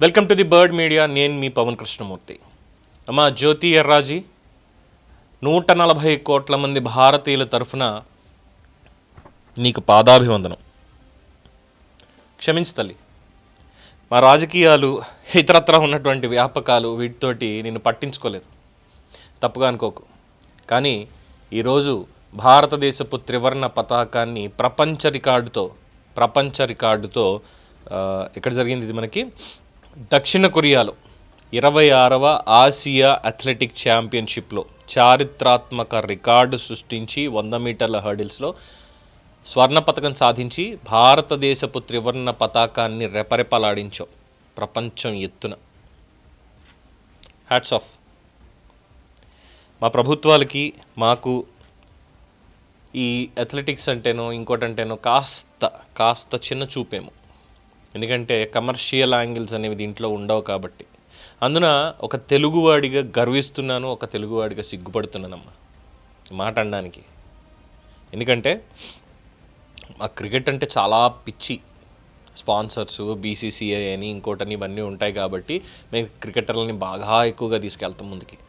Welcome to the bird media. నేను మీ పవన్ కృష్ణమూర్తి. అమ్మా జ్యోతి ఎర్రాజీ, 140 కోట్ల మంది భారతీయుల తరఫున నీకు పాదాభివందనం. క్షమించు తల్లి, మా రాజకీయాలు ఇతరత్ర ఉన్నటువంటి వ్యాపకాలు వీటితోటి నిన్ను పట్టించుకోలేదు, తప్పుగా అనుకోకు. కానీ ఈరోజు భారతదేశపు త్రివర్ణ పతాకాన్ని ప్రపంచ రికార్డుతో ఎక్కడ జరిగింది ఇది మనకి దక్షిణ కొరియాలో 26వ ఆసియా అథ్లెటిక్ ఛాంపియన్షిప్లో చారిత్రాత్మక రికార్డు సృష్టించి 100 మీటర్ల హర్డిల్స్లో స్వర్ణ పతకం సాధించి భారతదేశపు త్రివర్ణ పతాకాన్ని రెపరెపలాడించావు ప్రపంచం ఎత్తున. Hats off. మా ప్రభుత్వాలకి మాకు ఈ అథ్లెటిక్స్ అంటేనో ఇంకోటంటేనో కాస్త చిన్న చూపేమో, ఎందుకంటే కమర్షియల్ యాంగిల్స్ అనేవి దీంట్లో ఉండవు కాబట్టి. అందున ఒక తెలుగువాడిగా గర్విస్తున్నాను, ఒక తెలుగువాడిగా సిగ్గుపడుతున్నానమ్మా మాట అనడానికి. ఎందుకంటే ఆ క్రికెట్ అంటే చాలా పిచ్చి, స్పాన్సర్స్, బీసీసీఐ అని ఇంకోటని ఇవన్నీ ఉంటాయి కాబట్టి మేము క్రికెటర్లని బాగా ఎక్కువగా తీసుకెళ్తాం ముందుకి.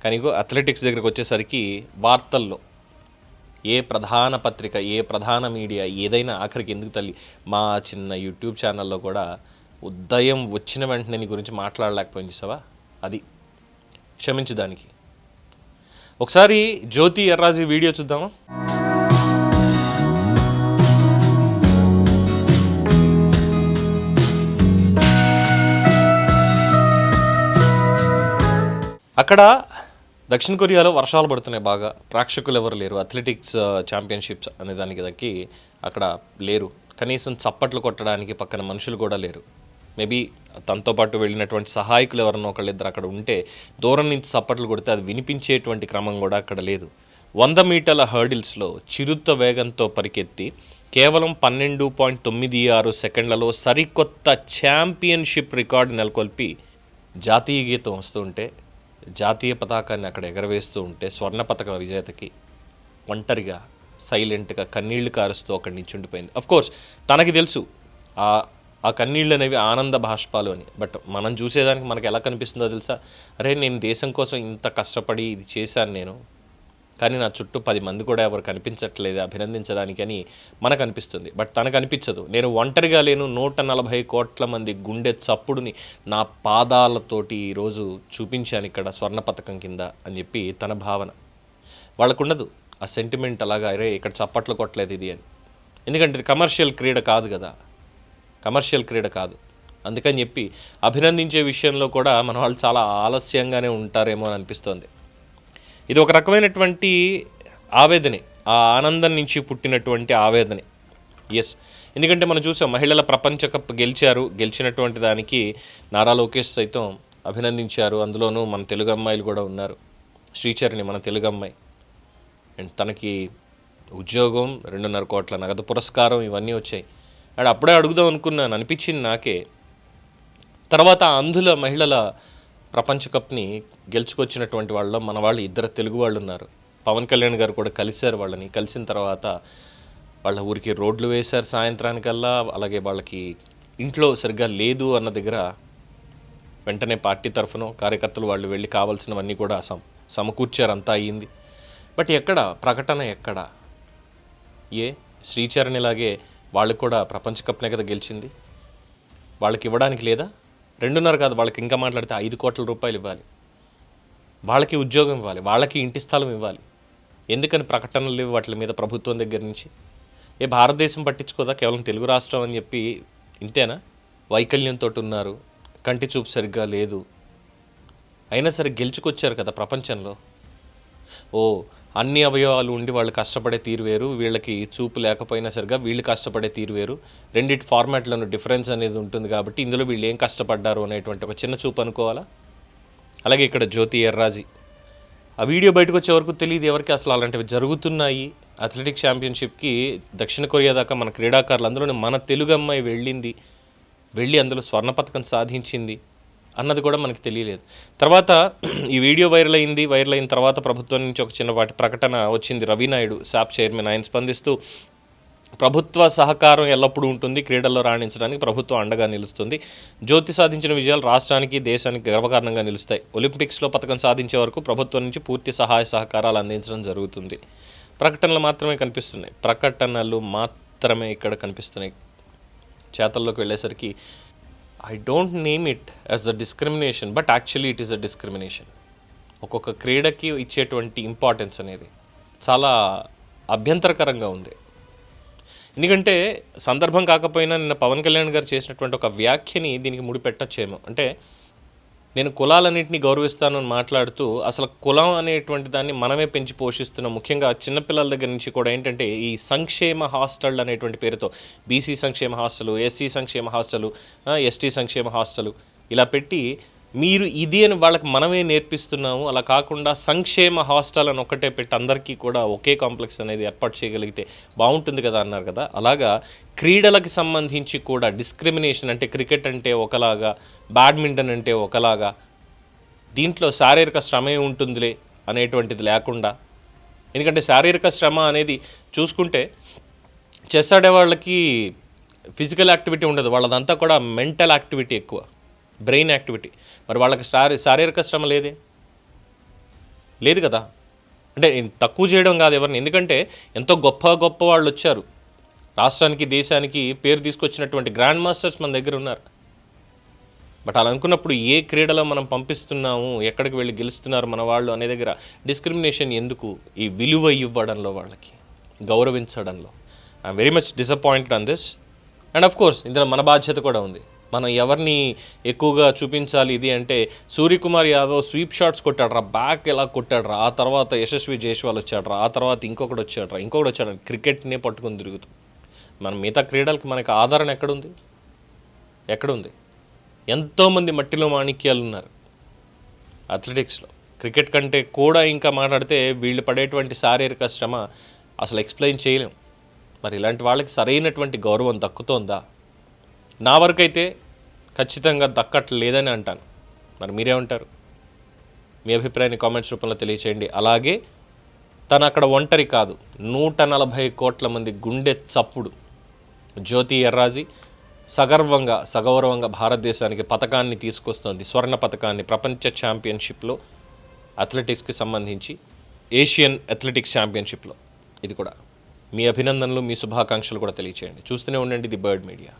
కానీ అథ్లెటిక్స్ దగ్గరికి వచ్చేసరికి వార్తల్లో ఏ ప్రధాన పత్రిక, ఏ ప్రధాన మీడియా, ఏదైనా ఆఖరికి ఎందుకు తల్లి మా చిన్న యూట్యూబ్ ఛానల్లో కూడా ఉదయం వచ్చిన వెంటనే నీ గురించి మాట్లాడలేకపోయింది చూసావా, అది క్షమించు దానికి. ఒకసారి జ్యోతి ఎర్రాజీ వీడియో చూద్దామా? అక్కడ దక్షిణ కొరియాలో వర్షాలు పడుతున్నాయి బాగా, ప్రేక్షకులు ఎవరు లేరు. అథ్లెటిక్స్ ఛాంపియన్షిప్స్ అనే దానికి అక్కడ లేరు, కనీసం చప్పట్లు కొట్టడానికి పక్కన మనుషులు కూడా లేరు. మేబీ తనతో పాటు వెళ్ళినటువంటి సహాయకులు ఎవరన్నా ఒకళ్ళిద్దరు అక్కడ ఉంటే దూరం నుంచి చప్పట్లు కొడితే అది వినిపించేటువంటి క్రమం కూడా అక్కడ లేదు. 100 మీటర్ల హర్డిల్స్లో చిరుత వేగంతో పరికెత్తి కేవలం 12.96 సెకండ్లలో సరికొత్త ఛాంపియన్షిప్ రికార్డు నెలకొల్పి జాతీయ గీతం వస్తుంటే, జాతీయ పతాకాన్ని అక్కడ ఎగరవేస్తూ ఉంటే స్వర్ణ పతక విజేతకి ఒంటరిగా సైలెంట్గా కన్నీళ్లు కారుస్తూ అక్కడి నుంచి ఉండిపోయింది. అఫ్కోర్స్ తనకి తెలుసు ఆ కన్నీళ్ళు అనేవి ఆనంద బాష్పాలు అని. బట్ మనం చూసేదానికి మనకు ఎలా కనిపిస్తుందో తెలుసా? అరే నేను దేశం కోసం ఇంత కష్టపడి ఇది చేశాను నేను, కానీ నా చుట్టూ 10 మంది కూడా ఎవరు కనిపించట్లేదు అభినందించడానికి అని మనకు అనిపిస్తుంది. బట్ తనకు అనిపించదు. నేను ఒంటరిగా లేను, 140 కోట్ల మంది గుండె చప్పుడుని నా పాదాలతోటి ఈరోజు చూపించాను ఇక్కడ స్వర్ణ పథకం కింద అని చెప్పి తన భావన. వాళ్ళకుండదు ఆ సెంటిమెంట్ అలాగా, అరే ఇక్కడ చప్పట్లు కొట్టలేదు ఇది అని. ఎందుకంటే ఇది కమర్షియల్ క్రీడ కాదు కదా, కమర్షియల్ క్రీడ కాదు. అందుకని చెప్పి అభినందించే విషయంలో కూడా మన వాళ్ళు చాలా ఆలస్యంగానే ఉంటారేమో అని అనిపిస్తోంది. ఇది ఒక రకమైనటువంటి ఆవేదనే, ఆ ఆనందం నుంచి పుట్టినటువంటి ఆవేదనే. ఎస్, ఎందుకంటే మనం చూసాం మహిళల ప్రపంచ కప్ గెలిచినటువంటి దానికి నారా లోకేష్ సైతం అభినందించారు. అందులోనూ మన తెలుగు అమ్మాయిలు కూడా ఉన్నారు. శ్రీచరణి మన తెలుగు అమ్మాయి, అండ్ తనకి ఉద్యోగం, 2.5 కోట్ల నగదు పురస్కారం ఇవన్నీ వచ్చాయి. అండ్ అప్పుడే అడుగుదాం అనుకున్నాను, అనిపించింది నాకే. తర్వాత అంధుల మహిళల ప్రపంచ కప్ని గెలుచుకొచ్చినటువంటి వాళ్ళలో మన వాళ్ళు 2 తెలుగు వాళ్ళు ఉన్నారు. పవన్ కళ్యాణ్ గారు కూడా కలిశారు వాళ్ళని. కలిసిన తర్వాత వాళ్ళ ఊరికి రోడ్లు వేశారు సాయంత్రానికల్లా. అలాగే వాళ్ళకి ఇంట్లో సరిగ్గా లేదు అన్న దగ్గర వెంటనే పార్టీ తరఫున కార్యకర్తలు వాళ్ళు వెళ్ళి కావాల్సినవన్నీ కూడా సమకూర్చారు, అంతా అయ్యింది. బట్ ఎక్కడ ప్రకటన, ఎక్కడ? శ్రీచరణిలాగే వాళ్ళకి కూడా ప్రపంచ కప్నే కదా గెలిచింది, వాళ్ళకి ఇవ్వడానికి లేదా? 2.5 కాదు, వాళ్ళకి ఇంకా మాట్లాడితే 5 కోట్ల రూపాయలు ఇవ్వాలి, వాళ్ళకి ఉద్యోగం ఇవ్వాలి, వాళ్ళకి ఇంటి స్థలం ఇవ్వాలి. ఎందుకని ప్రకటనలు లేవు వాటి మీద ప్రభుత్వం దగ్గర నుంచి? భారతదేశం పట్టించుకోదా? కేవలం తెలుగు రాష్ట్రం అని చెప్పి ఇంతేనా? వైకల్యంతో ఉన్నారు, కంటి చూపు సరిగ్గా లేదు, అయినా సరే గెలుచుకొచ్చారు కదా ప్రపంచంలో. అన్ని అవయవాలు ఉండి వాళ్ళు కష్టపడే తీరు వేరు, వీళ్ళకి చూపు లేకపోయినా సరిగా వీళ్ళు కష్టపడే తీరు వేరు, రెండిటి ఫార్మాట్లను డిఫరెన్స్ అనేది ఉంటుంది కాబట్టి ఇందులో వీళ్ళు ఏం కష్టపడ్డారు అనేటువంటి ఒక చిన్న చూపు అనుకోవాలా? అలాగే ఇక్కడ జ్యోతి ఎర్రాజీ ఆ వీడియో బయటకు వచ్చే వరకు తెలియదు ఎవరికి అసలు అలాంటివి జరుగుతున్నాయి. అథ్లెటిక్ ఛాంపియన్షిప్కి దక్షిణ కొరియా దాకా మన క్రీడాకారులు, అందులో మన తెలుగు అమ్మాయి వెళ్ళి అందులో స్వర్ణ పతకం సాధించింది అన్నది కూడా మనకి తెలియలేదు. తర్వాత ఈ వీడియో వైరల్ అయిన తర్వాత ప్రభుత్వం నుంచి ఒక చిన్నపాటి ప్రకటన వచ్చింది. రవి నాయుడు, సాప్ చైర్మన్, ఆయన స్పందిస్తూ ప్రభుత్వ సహకారం ఎల్లప్పుడూ ఉంటుంది. క్రీడల్లో రాణించడానికి ప్రభుత్వం అండగా నిలుస్తుంది. జ్యోతి సాధించిన విజయాలు రాష్ట్రానికి, దేశానికి గర్వకారణంగా నిలుస్తాయి. ఒలింపిక్స్లో పథకం సాధించే వరకు ప్రభుత్వం నుంచి పూర్తి సహాయ సహకారాలు అందించడం జరుగుతుంది. ప్రకటనలు మాత్రమే కనిపిస్తున్నాయి. ప్రకటనలు మాత్రమే ఇక్కడ కనిపిస్తున్నాయి. చేతల్లోకి వెళ్ళేసరికి I don't name it as a discrimination, but actually it is a discrimination. ఒక్కొక్క క్రీడకి ఇచ్చేటువంటి ఇంపార్టెన్స్ అనేది చాలా అభ్యంతరకరంగా ఉంది. ఎందుకంటే సందర్భం కాకపోయినా నిన్న పవన్ కళ్యాణ్ గారు చేసినటువంటి ఒక వ్యాఖ్యని దీనికి ముడిపెట్టచ్చేమో. అంటే నేను కులాలన్నింటినీ గౌరవిస్తాను అని మాట్లాడుతూ అసలు కులం అనేటువంటి దాన్ని మనమే పెంచి పోషిస్తున్నాం. ముఖ్యంగా చిన్నపిల్లల దగ్గర నుంచి కూడా ఏంటంటే ఈ సంక్షేమ హాస్టల్ అనేటువంటి పేరుతో బీసీ సంక్షేమ హాస్టలు, ఎస్సీ సంక్షేమ హాస్టలు, ఎస్టీ సంక్షేమ హాస్టలు ఇలా పెట్టి మీరు ఇది అని వాళ్ళకి మనమే నేర్పిస్తున్నాము. అలా కాకుండా సంక్షేమ హాస్టల్ అని ఒక్కటే పెట్టి అందరికీ కూడా ఒకే కాంప్లెక్స్ అనేది ఏర్పాటు చేయగలిగితే బాగుంటుంది కదా అన్నారు కదా. అలాగా క్రీడలకు సంబంధించి కూడా డిస్క్రిమినేషన్, అంటే క్రికెట్ అంటే ఒకలాగా, బ్యాడ్మింటన్ అంటే ఒకలాగా, దీంట్లో శారీరక శ్రమే ఉంటుందిలే అనేటువంటిది లేకుండా, ఎందుకంటే శారీరక శ్రమ అనేది చూసుకుంటే చెస్ ఆడే వాళ్ళకి ఫిజికల్ యాక్టివిటీ ఉండదు, వాళ్ళదంతా కూడా మెంటల్ యాక్టివిటీ ఎక్కువ, బ్రెయిన్ యాక్టివిటీ. మరి వాళ్ళకి శారీరక శ్రమ లేదు కదా. అంటే తక్కువ చేయడం కాదు ఎవరిని, ఎందుకంటే ఎంతో గొప్ప వాళ్ళు వచ్చారు, రాష్ట్రానికి దేశానికి పేరు తీసుకొచ్చినటువంటి గ్రాండ్ మాస్టర్స్ మన దగ్గర ఉన్నారు. బట్ అలా అనుకున్నప్పుడు ఏ క్రీడలో మనం పంపిస్తున్నాము, ఎక్కడికి వెళ్ళి గెలుస్తున్నారు మన వాళ్ళు అనే దగ్గర డిస్క్రిమినేషన్ ఎందుకు? ఈ విలువ ఇవ్వడంలో, వాళ్ళకి గౌరవించడంలో I'm very much disappointed on this. And of course ఇందులో మన బాధ్యత కూడా ఉంది. మనం ఎవరిని ఎక్కువగా చూపించాలి ఇది అంటే, సూర్యకుమార్ యాదవ్ స్వీప్ షాట్స్ కొట్టాడ్రా, బ్యాక్ ఎలా కొట్టాడ్రా, ఆ తర్వాత యశస్వి జైస్వాల్ వచ్చాడ్రా, ఆ తర్వాత ఇంకొకటి వచ్చాడు, క్రికెట్నే పట్టుకుని తిరుగుతాం. మనం మిగతా క్రీడలకి మనకి ఆదరణ ఎక్కడుంది? ఎంతోమంది మట్టిలో మాణిక్యాలు ఉన్నారు అథ్లెటిక్స్లో. క్రికెట్ కంటే కూడా ఇంకా మాట్లాడితే వీళ్ళు పడేటువంటి శారీరక శ్రమ అసలు ఎక్స్ప్లెయిన్ చేయలేం. మరి ఇలాంటి వాళ్ళకి సరైనటువంటి గౌరవం దక్కుతోందా? నా వరకు అయితే ఖచ్చితంగా దక్కట్లేదని అంటాను. మరి మీరేమంటారు? మీ అభిప్రాయాన్ని కామెంట్స్ రూపంలో తెలియచేయండి. అలాగే తను అక్కడ ఒంటరి కాదు, 140 కోట్ల మంది గుండె చప్పుడు జ్యోతి ఎర్రాజీ సగౌరవంగా భారతదేశానికి పథకాన్ని తీసుకొస్తుంది, స్వర్ణ పథకాన్ని ప్రపంచ ఛాంపియన్షిప్లో అథ్లెటిక్స్కి సంబంధించి, ఏషియన్ అథ్లెటిక్స్ ఛాంపియన్షిప్లో. ఇది కూడా మీ అభినందనలు, మీ శుభాకాంక్షలు కూడా తెలియచేయండి. చూస్తూనే ఉండండి ది బర్డ్ మీడియా.